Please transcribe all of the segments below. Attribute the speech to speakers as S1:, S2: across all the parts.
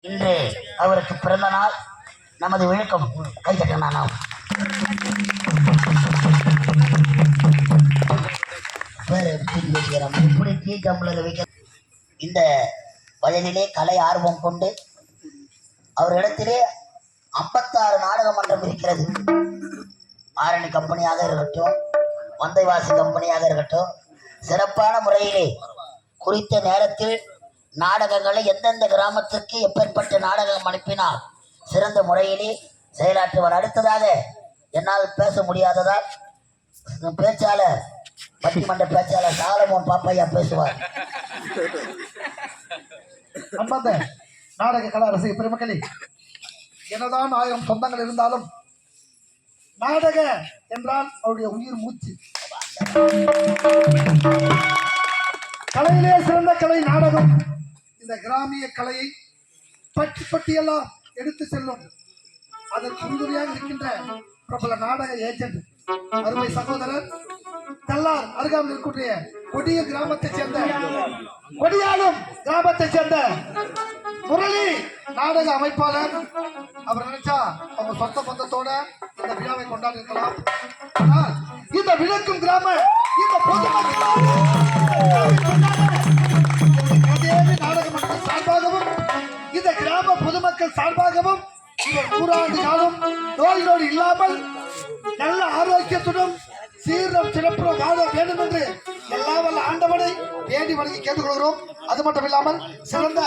S1: இன்று அவருக்கு பிறந்த நாள். நமது விழுக்கம் கைத்தட்டனா நாம் இப்படி டீ டம்ளர் வைக்க இந்த வயதிலே கலை ஆர்வம் கொண்டு அவரிடத்திலே 56 நாடக மன்றம் இருக்கிறது. ஆரணி கம்பெனியாக இருக்கட்டும், வந்தைவாசி கம்பெனியாக இருக்கட்டும், சிறப்பான முறையிலே குறித்த நேரத்தில் நாடகங்களை எந்தெந்த கிராமத்திற்கு எப்பேற்பட்ட நாடகம் அனுப்பினால் சிறந்த முறையிலே செயலாற்றுவார். அடுத்ததாக என்னால் பேச முடியாததால் பேச்சாளர் பட்டிமன்ற பேச்சாளர் சாலமோன் பாப்பையா பேசுவார்.
S2: அன்பார்ந்த நாடக கலா ரசிக பெருமக்களே, என்னதான் 1000 சொந்தங்கள் இருந்தாலும் நாடக என்றால் அவருடைய உயிர் மூச்சு. கலையிலே சிறந்த கலை நாடகம். இந்த கிராமிய கலையை பட்டி பட்டியெல்லாம் எடுத்து செல்லும் அதற்கு உறுதுணையாக இருக்கின்ற பிரபல நாடக ஏஜென்ட் அருமை சகோதரர் கல்லார் அருகாமல் இருக்கக்கூடிய கொடிய கிராமத்தைச் சேர்ந்த கொடியாலும் கிராமத்தைச் சேர்ந்த முரளி நாடக அமைப்பாளர். அவர் நினைச்சா அவங்க சொந்த பந்தத்தோட இந்த விழாவை கொண்டாடி இருக்கலாம். ஆனால் இந்த விளக்கும் கிராம இந்த நாடக மக்கள் சார்பாகவும் இந்த கிராம பொதுமக்கள் சார்பாகவும் இவர் 100 ஆண்டு காலம் நோய் நொடி இல்லாமல் நல்ல ஆரோக்கியத்துடன் சீரம் சிறப்புறம் வாழ வேண்டும் என்று எல்லா வல்ல ஆண்டவனை வேண்டி வணங்கி கேட்டுக்கொள்கிறோம். அது மட்டும் இல்லாமல் சிறந்த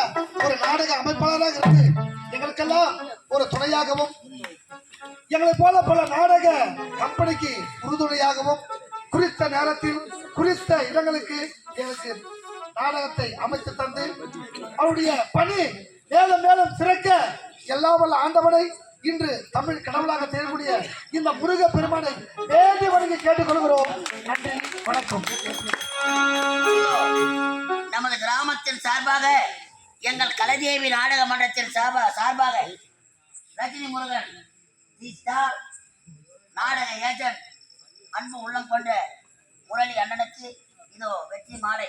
S2: ஒரு நாடக அமைப்பாளராக இருந்து எங்களுக்கெல்லாம் ஒரு துணையாகவும் எங்களை போல பல நாடக கம்பெனிக்கு உறுதுணையாகவும் குறித்த நேரத்தில் குறித்த இடங்களுக்கு எங்களுக்கு நாடகத்தை அமைத்து தந்து அவருடைய பணி மேலும் மேலும் சிறக்க எல்லா வல்ல ஆண்டவனை இன்று தமிழ் கடவுளாக தேடக்கூடிய இந்த முருக பெருமானை வேண்டி வணங்கி கேட்டுக்கொள்கிறோம். நன்றி, வணக்கம்.
S1: நமது கிராமத்தின் சார்பாக எங்கள் கலைதேவி நாடக மன்றத்தின் சார்பாக ரஜினி முருகன் நாடக ஏஜென்ட் அன்பு உள்ளம் கொண்ட முரளி அண்ணனுக்கு இதோ வெற்றி மாலை.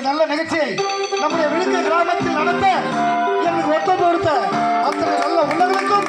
S2: நல்ல நிகழ்ச்சியை நம்முடைய விழுக்க கிராமத்தில் நடத்த எங்களுக்கு ஒத்த பொறுத்த அத்தனை நல்ல உள்ளங்களுக்கும்